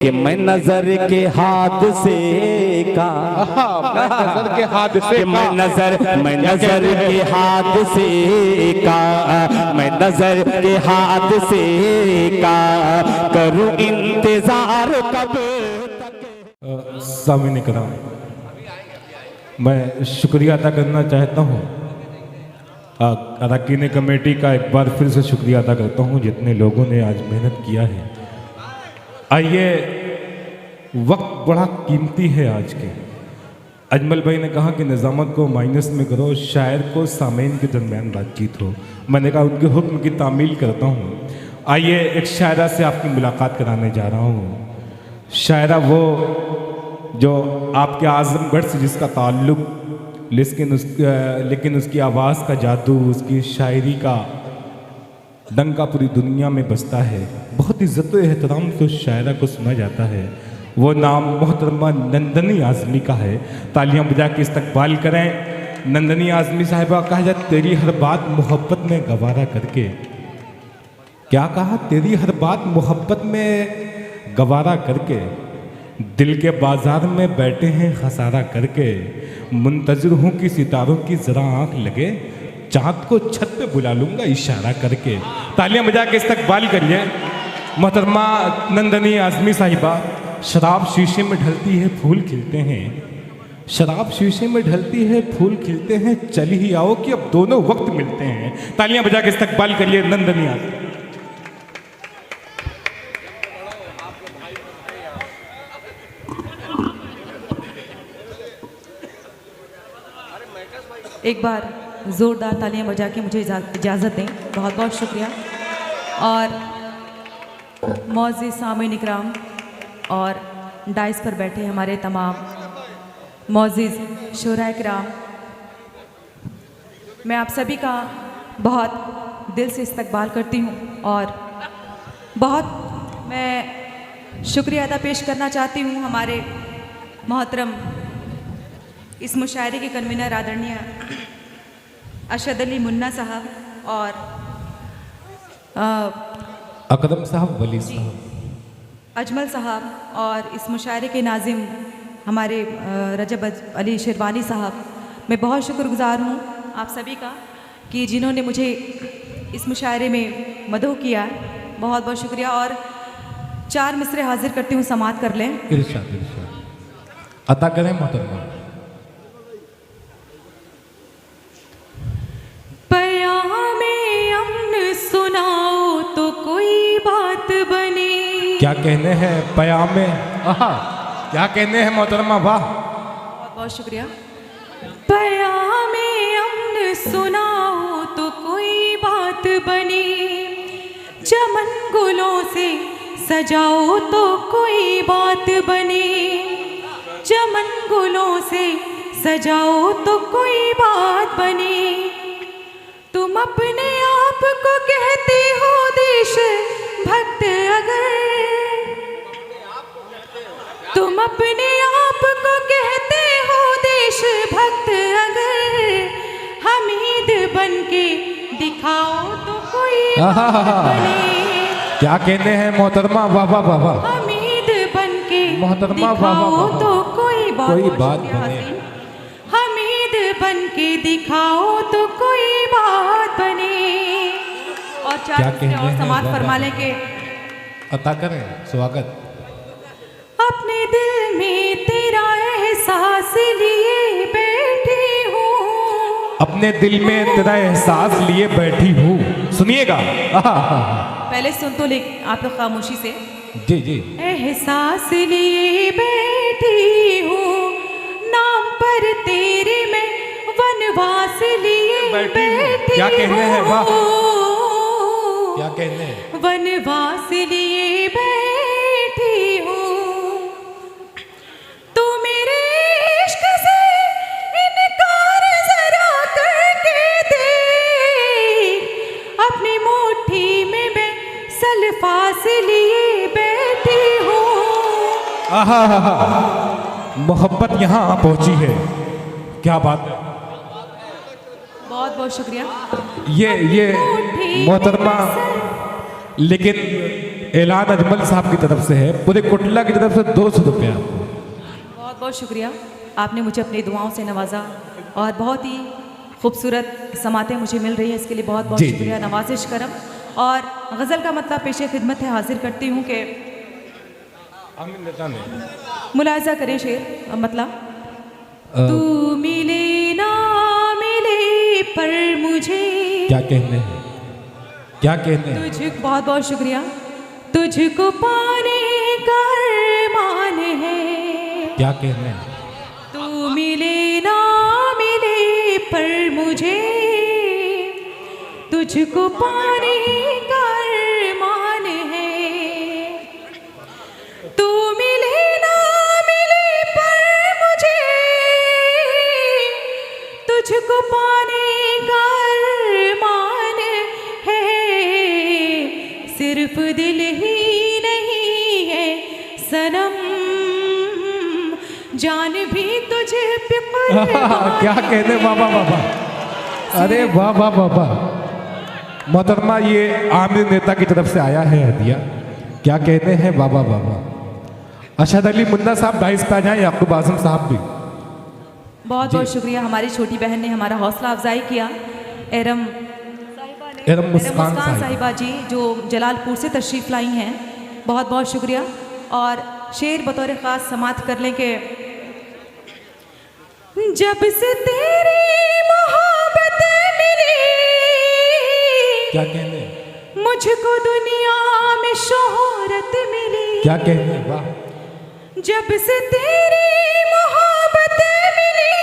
कि मैं नजर के हाथ से का मैं नजर के हाथ से कि मैं नजर के हाथ से का मैं नजर के हाथ से का करूं इंतजार कब तक। सामीन कराम, मैं शुक्रिया अदा करना चाहता हूँ अरकान कमेटी का। एक बार फिर से शुक्रिया अदा करता हूँ जितने लोगों ने आज मेहनत किया है। आइए, वक्त बड़ा कीमती है आज के। अजमल भाई ने कहा कि निज़ामत को माइनस में करो, शायर को सामीन के दरमियान बातचीत हो। मैंने कहा उनके हुक्म की तामील करता हूँ। आइए, एक शायरा से आपकी मुलाकात कराने जा रहा हूँ। शायरा वो जो आपके आज़मगढ़ से जिसका ताल्लुक़, लेकिन उसकी आवाज़ का जादू, उसकी शायरी का डंका पूरी दुनिया में बसता है। बहुत इज़्ज़त व एहतराम से उस शायरा को सुना जाता है। वो नाम मोहतरमा नंदनी आज़मी का है। तालियां बजा के इस्तकबाल करें। नंदनी आज़मी साहिबा, कहा जाए तेरी हर बात मोहब्बत में गवारा करके। क्या कहा? तेरी हर बात मोहब्बत में गवारा करके, दिल के बाजार में बैठे हैं खसारा करके। मुंतज़िर हूँ कि सितारों की ज़रा आँख लगे, चाँद को छत पे बुला लूँगा इशारा करके। तालियां बजा के इस्तकबाल करिए मोहतरमा नंदनी आज़मी साहिबा। शराब शीशे में ढलती है, फूल खिलते हैं। शराब शीशे में ढलती है, फूल खिलते हैं। चल ही आओ कि अब दोनों वक्त मिलते हैं। तालियां बजा के इस्तकबाल करिए नंदनी आज़मी। एक बार ज़ोरदार तालियां बजा के मुझे इजाज़त दें। बहुत बहुत शुक्रिया। और मौज़ी सामीन इकराम और डाइस पर बैठे हमारे तमाम मौज़ीज़ शोरा इकराम, मैं आप सभी का बहुत दिल से इस्तकबाल करती हूँ और बहुत मैं शुक्रिया अदा पेश करना चाहती हूँ हमारे मोहतरम इस मुशायरे के कन्वीनर आदरणीय अरशद अली मुन्ना साहब और अकरम साहब, वली साहब, अजमल साहब और इस मुशायरे के नाजिम हमारे रजब अली शेरवानी साहब। मैं बहुत शुक्रगुज़ार हूँ आप सभी का कि जिन्होंने मुझे इस मुशायरे में मदह किया। बहुत बहुत शुक्रिया। और 4 मिसरे हाजिर करती हूँ, समात कर लें। इरशाद इरशाद अता करें मोहतरमा। सुनाओ तो कोई बात बने। क्या कहने हैं पयाम में? क्या कहने हैं मोहतरमा? वाह, बहुत बहुत शुक्रिया। पयाम अमन सुनाओ तो कोई बात बने, चमन गुलों से सजाओ तो कोई बात बने, चमन गुलों से सजाओ तो कोई बात बने। तुम अपने आप को कहते हो देश भक्त, अगर तुम अपने आप को कहते हो देश भक्त, अगर हमीद बन के दिखाओ तो कोई बात बने। क्या कहने हैं मोहतरमा? वाह वाह वाह वाह। हमीद बन के मोहतरमा दिखाओ तो कोई बात बने। हमीद बन के दिखाओ तो कोई बात बने। और 4 मिसरे और समात फरमा लें के अता करें। स्वागत। अपने दिल में तेरा एहसास लिए बैठी हूँ, अपने दिल में तेरा एहसास लिए बैठी हूँ। सुनिएगा, पहले सुन तो ले आप लोग खामोशी से। जी जी। एहसास लिए बैठी हूँ, नाम पर तेरे में वनवास लिए बैठी हूँ। क्या कहने हैं? वाह, क्या कहने हैं? वनवास लिए बैठी हूँ, तू मेरे इश्क से इनकार जरा करके देख, अपनी मुट्ठी में मैं सल्फास लिए बैठी हूँ। मोहब्बत यहाँ पहुँची है। क्या बात है। बहुत बहुत शुक्रिया। ये मोहतरमा, लेकिन ऐलान अजमल साहब की तरफ से है, पूरे कुटला की तरफ से 200 रुपये आपको। बहुत बहुत शुक्रिया, आपने मुझे अपनी दुआओं से नवाजा और बहुत ही खूबसूरत समातें मुझे मिल रही है, इसके लिए बहुत बहुत जी, जी। शुक्रिया, नवाजिश करम। और गज़ल का मतलब पेशे खिदमत है, हाजिर करती हूँ कि मुलायजा करें शेर मतलब तू मिले ना मिले पर मुझे क्या कहने हैं, क्या कहने हैं? तुझ बहुत बहुत शुक्रिया, तुझको पाने का अरमान है। क्या कहने हैं? तू मिले ना मिले पर मुझे तुझको पाने का अरमान है। तू मिले ना मिले पर मुझे तुझको पाने का अरमान है। सिर्फ दिल ही नहीं है सनम, जान भी तुझे पे कुर्बान क्या कहने, वाह वाह वाह वाह, अरे वाह वाह वाह वाह। मोहतरमा ये आमिर नेता की तरफ से आया है हदिया, क्या कहते हैं, वाह वाह वाह वाह। अशद अली मुन्ना साहब डाइस पे आ जाएं, याकूब आजम साहब भी। बहुत बहुत शुक्रिया, हमारी छोटी बहन ने हमारा हौसला अफजाई किया। एरम मुस्कान साहिबा साहिबा जी जो जलालपुर से तशरीफ़ लाई हैं, बहुत बहुत शुक्रिया। और शेर बतौर ख़ास समात कर लें कि जब से तेरी मोहब्बत मिली, क्या कहने, मुझको दुनिया में शोहरत मिली। क्या कहने, वाह। जब से तेरी मोहब्बत मिली,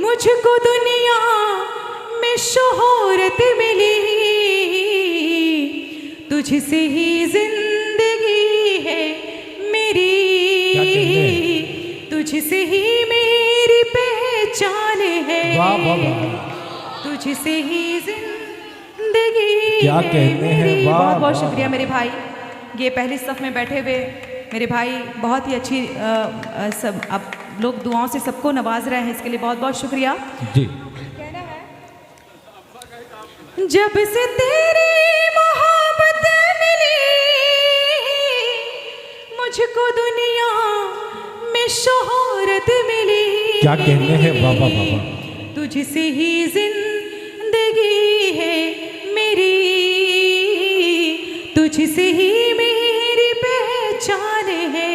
मुझको दुनिया में शोहरत मिली। तुझसे ही जिंदगी है मेरी, क्या कहने? तुझसे ही मेरी पहचान है। वाह वाह वाह, तुझसे ही जिंदगी क्या है कहने हैं, मेरी। वाह, बहुत बहुत वाह। शुक्रिया मेरे भाई, ये पहली सफ में बैठे हुए मेरे भाई बहुत ही अच्छी सब आप लोग दुआओं से सबको नवाज रहे हैं, इसके लिए बहुत बहुत शुक्रिया। जी। जब से तेरी मोहब्बत मिली, मुझको दुनिया में शोहरत मिली। क्या कहने हैं, वाह वाह वाह वाह। तुझसे ही जिंदगी है मेरी, तुझसे ही मेरी पहचान है।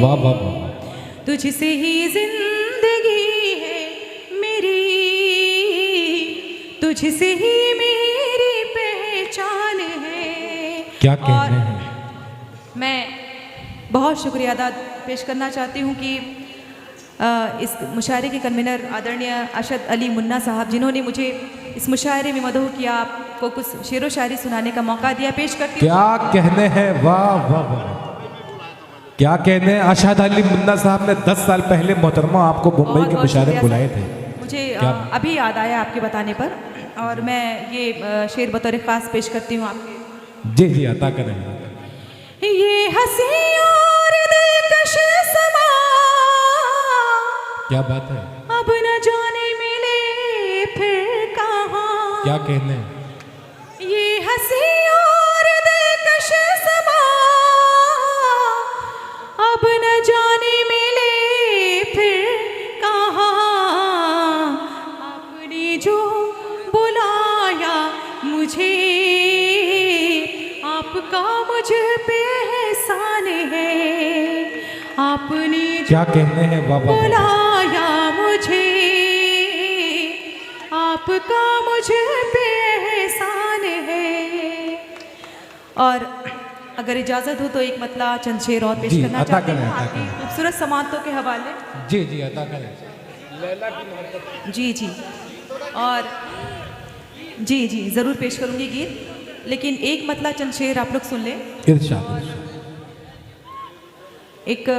वाह वाह वाह, तुझसे ही जिंदगी है मेरी, तुझसे ही मेरी पहचान है। क्या और कहने हैं। मैं बहुत शुक्रिया अदा पेश करना चाहती हूँ कि इस मुशायरे के कन्वीनर आदरणीय अशद अली मुन्ना साहब, जिन्होंने मुझे इस मुशायरे में मदहू किया, आपको कुछ शेर व शायरी सुनाने का मौका दिया, पेश करती हूँ। क्या कहने हैं, वाह वाह वाह, क्या कहने हैं। अशद अली मुन्ना साहब ने 10 साल पहले मोहतरमा आपको मुंबई बहुत के बहुत मुशायरे शुक्रिया बुलाए सर। थे। मुझे क्या? अभी याद आया आपके बताने पर, और मैं ये शेर बतौर ख़ास पेश करती हूँ आपके। जी जी, अता करें। ये हंसी और दिलकश समा, क्या बात है, अब न जाने मिले फिर कहाँ। क्या कहने हैं। ये हंसी और दिलकश समा, अब न जाने मिले फिर कहाँ। आपने जो बुलाया मुझे, आपका मुझ पे एहसान है। आपने जो क्या कहने हैं, वाह वाह वाह। बुलाया मुझे, आपका मुझ पे एहसान है। और अगर इजाज़त हो तो एक मतला चंद शेर और पेश जी, करना अता चाहती करें, हूँ अता आपकी करें। खूबसूरत समातों के हवाले। जी जी, अता करें। जी जी, और जी जी ज़रूर पेश करूँगी गीत, लेकिन एक मतला चंद शेर आप लोग सुन लें। इरशाद। एक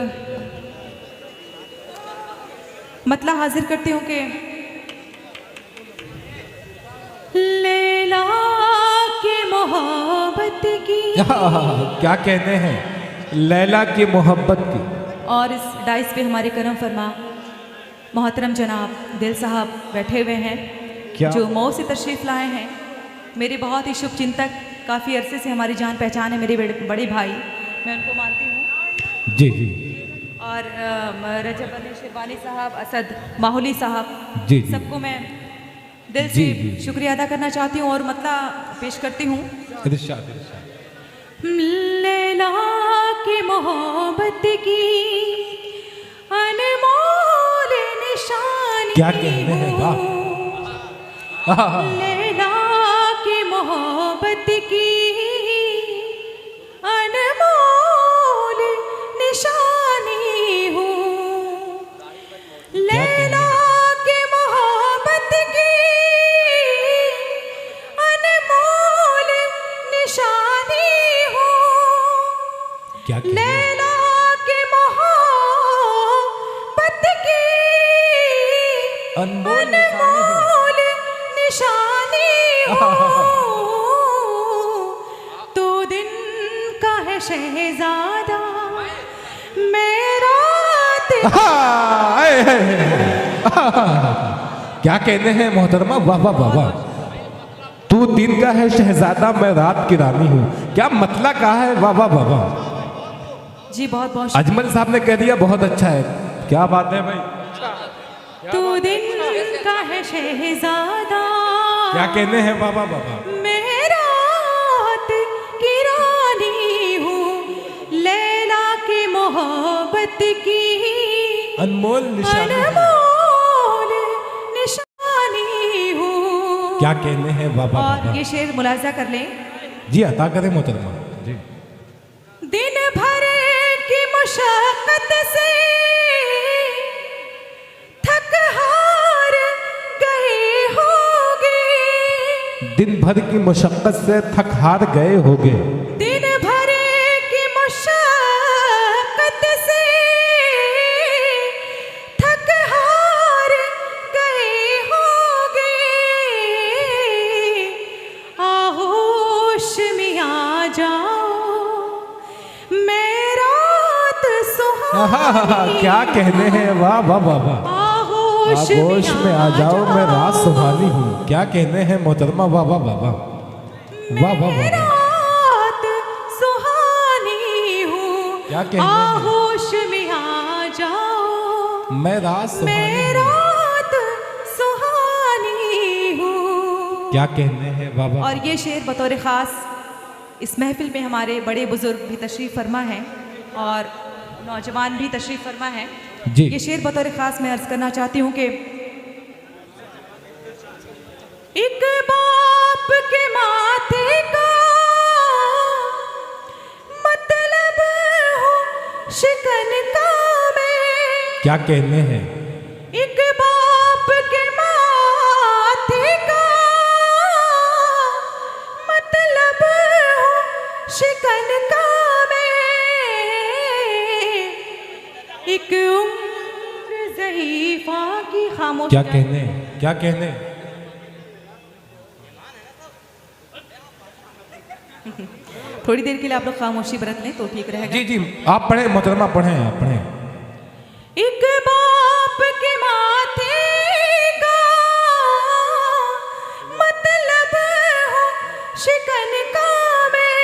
मतला हाजिर करती हूँ कि लैला की मोहब्बत की, क्या कहने हैं, लैला की मोहब्बत की। और इस डाइस पे हमारे करम फरमा मोहतरम जनाब दिल साहब बैठे हुए हैं, क्या? जो मऊ से तशरीफ़ लाए हैं। मेरे बहुत ही शुभ चिंतक काफ़ी अरसे से हमारी जान पहचान है, मेरे बड़े भाई, मैं उनको मानती हूँ। जी जी और रजब अली शेरवानी साहब, असद माहुली साहब, जी, जी। सबको मैं दिल जी, से जी। शुक्रिया अदा करना चाहती हूँ और मतलब पेश करती हूँ। इरशाद इरशाद। लैला की मोहब्बत की अनमोल निशानी क्या कहने हैं, वाह। लैला की मोहब्बत की अनमोल निशानी हूँ। लैला की मोहब्बत की अनमोल निशानी हूँ। क्या कहने हैं? लैला की मोहब्बत की अनमोल अनमोल निशानी हूँ। तो दिन का है शहजादा, मैं रात क्या कहने हैं मोहतरमा, वाह वाह वाह वाह। तू दिन का है शहजादा, मैं रात की रानी हूँ। क्या मतलब कहा है, वाह वाह वाह वाह। जी बहुत बहुत अजमल साहब ने कह दिया बहुत अच्छा है। क्या बात है भाई, तू दिन का है शहजादा, क्या कहने हैं, वाह वाह वाह वाह। मैं रात की रानी हूँ। लैला की मोहब्बत की अनमोल निशानी है। अनमोल निशानी हूँ। क्या कहने हैं, वाह वाह वाह और वाह। ये शेर मुलाजा कर लें। जी अता करें मोहतरमा जी। दिन भर की मुशक्कत से थक हार गए होगे। दिन भर की मुशक्कत से थक हार गए होगे। दिन भर की मुशक्कत से थक हार गए होगे। आहोश में आ जाओ, मैं रात सुहानी। क्या कहने हैं, वाह वाह वाह वाह। आहोश आगोश में आ जाओ, मैं रात सुहानी हूँ। क्या कहने हैं मोहतरमा, वाह वाह वाह वाह वाह वाह वाह। रात सुहानी हूँ। क्या कहने हैं? आहोश में आ जाओ, मैं रात सुहानी मैं हूँ। रात सुहानी हूँ। क्या कहने हैं, वाह वाह। और ये शेर बतौर ख़ास इस महफिल में हमारे बड़े बुजुर्ग भी तशरीफ़ फरमा हैं और नौजवान भी तशरीफ़ फरमा हैं। जी। ये शेर बतौर ख़ास मैं अर्ज़ करना चाहती हूँ कि एक बाप के माथे का मतलब हो शिकन का मैं। क्या कहने हैं, एक बाप के माथे का मतलब हो शिकन का मैं। एक उम्र ज़ईफ़ा की खामोश। क्या कहने हैं, क्या कहने हैं? थोड़ी देर के लिए आप लोग खामोशी बरत लें तो ठीक रहेगा। जी जी आप पढ़ें मोहतरमा, पढ़ें आप पढ़ें। एक बाप के माथे का मतलब हो शिकन का मैं।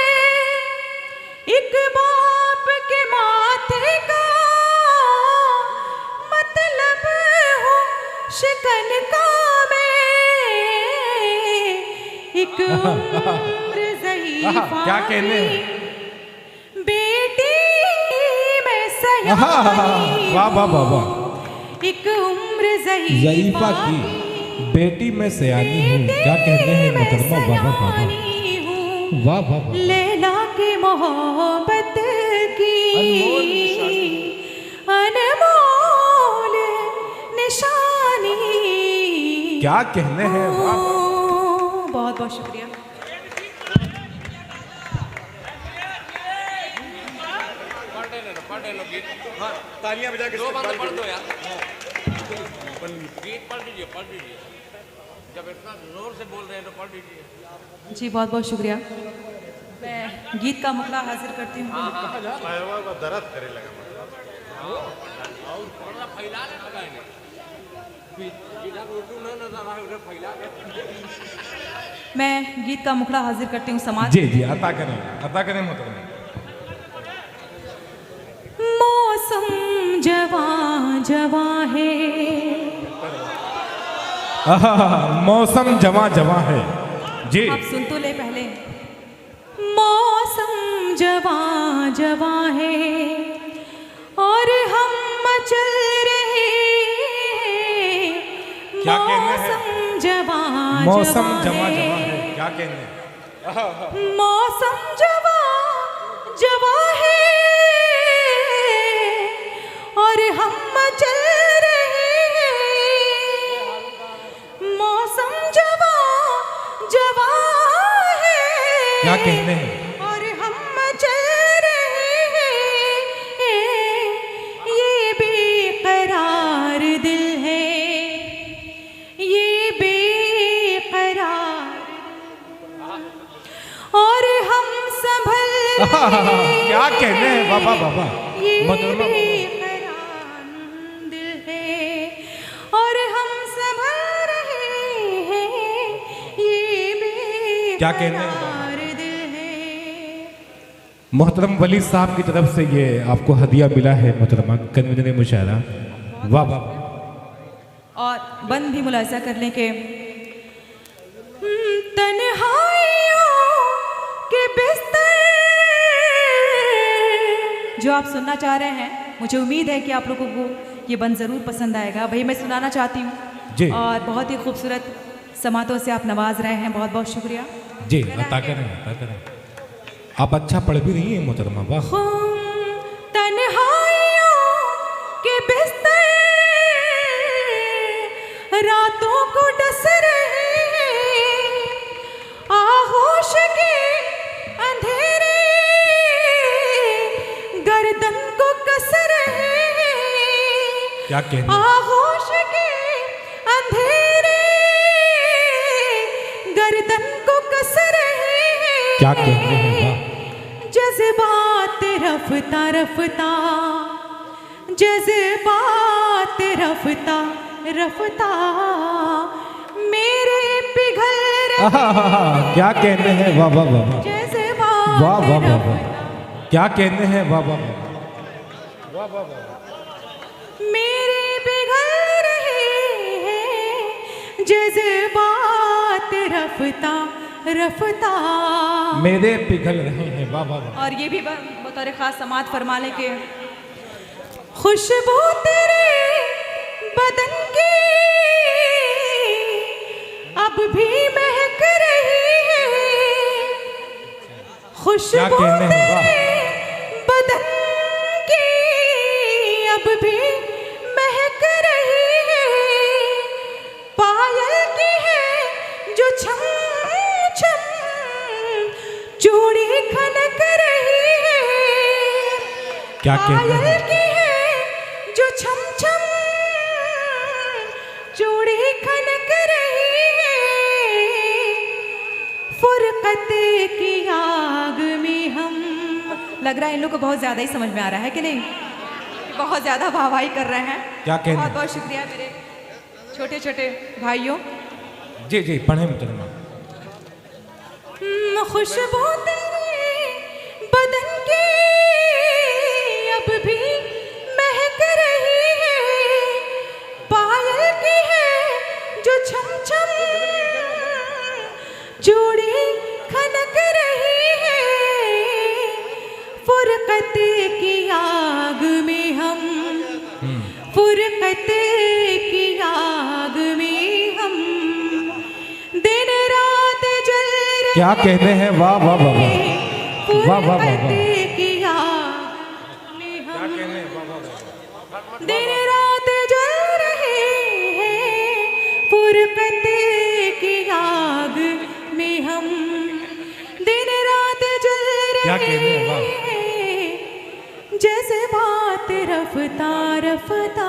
एक बाप के माथे का मतलब हो शिकन का मैं। एक उम्र ज़ईफ़ा क्या कहने हैं? की बेटी मैं सयानी। वाह वाह वाह वाह। एक उम्र ज़ईफ़ा की बेटी में सयानी हूँ। क्या कहने हैं मोहतरमा, वाह वाह वाह वाह वाह वाह वाह। लैला की मोहब्बत की अनमोल निशानी। क्या कहने हैं, वाह। बहुत बहुत शुक्रिया। तालियां बजा के पढ़ दो यार, गीत पढ़ दीजिए, पढ़ दीजिए। जब इतना जोर से बोल रहे हैं तो पढ़ दीजिए। जी बहुत बहुत शुक्रिया। मैं गीत का मुकला हाजिर करती हूँ। दर्द करे लगा। और थोड़ा फैला ले लगाएंगे। मैं गीत का मुखड़ा हाजिर करती हूँ समाज। जी जी, अता करें मोहतरमा। मौसम जवां जवां है, मौसम जवां जवां है। जी आप सुन तो ले पहले। मौसम जवां जवां है और हम मचल रहे हैं। क्या कहने हैं? मौसम जवां मौसम जवां जवां है। जवां है, क्या कहने हैं? मौसम जवां जवां है और हम मचल रहे हैं। मौसम जवां जवां है, क्या कहने हैं? और हम मचल रहे हैं। ये बेकरार दिल है, ये बेकरार, और हम संभल क्या कहने हैं बाबा बाबा? ये मोहतरमा बेकरार दिल है और हम संभल रहे हैं। ये क्या कहने हैं? बेकरार दिल है। मोहतरम वली साहब की तरफ से ये आपको हदिया मिला है मोहतरमा, कन्वीनर मुशायरा। वाह वाह वाह। और बंद भी मुलाजा कर लें कि तन्हाइयों के बिस्तर जो आप सुनना चाह रहे हैं, मुझे उम्मीद है कि आप लोगों को ये बंद ज़रूर पसंद आएगा। वही मैं सुनाना चाहती जी। हूँ और बहुत ही खूबसूरत समातों से आप नवाज रहे हैं, बहुत बहुत शुक्रिया। जी अता करें। आप अच्छा पढ़ भी रही हैं मोहतरमा, वाह। तन्हाइयों के बिस्तर रातों को डस रहे हैं। आगोश के अंधेरे गर्दन को कस रहे हैं। क्या कहने हैं? आगोश के अंधेरे गर्दन को कस रहे हैं। क्या कहने हैं? वाह। जज्बात रफ्ता रफ्ता, जज्बात रफ्ता रफ्ता मेरे पिघल रहे। क्या कहने हैं? वाह वाह वाह वाह। जज्बात वाह वाह वाह वाह। रफ्ता क्या कहने हैं? वाह वाह वाह। मेरे पिघल रहे हैं। जज्बात रफ्ता रफ्ता मेरे पिघल रहे हैं, वाह वाह वाह। और ये भी बतौर खास समात फरमा ले के खुशबू तेरे बदन की अब भी महक रही है। खुशबू क्या कहने हैं? वाह। तेरे बदन की अब भी महक रही है। पायल की है जो छम छम चूड़ी खनक रही है। क्या कहने हैं? पायल की है जो छम छम चूड़ी खनक रही है। फुरकत की आग में हम, लग रहा है इन लोग को बहुत ज्यादा ही समझ में आ रहा है कि नहीं? बहुत ज्यादा वाहवाही कर रहे हैं। क्या कहने? बहुत बहुत शुक्रिया मेरे छोटे छोटे भाइयों। जी जी पढ़े मोहतरमा। खुशबू तेरे बदन की अब भी महक रही है। पायल की है जो छम छम चूड़ी खनक रही है। फुरकत की आग में हम, फुरकत की आग में हम दिन रात जल रहे। क्या कहने हैं? वाह वाह वाह वाह। वाह वाह वाह वाह। फुरकत की आग में हम दिन रात जल रहे हैं। फुरकत की आग में हम दिन रात जल क्या कहने हैं? वाह। रहे हैं। जैसे बात रफ्ता रफ्ता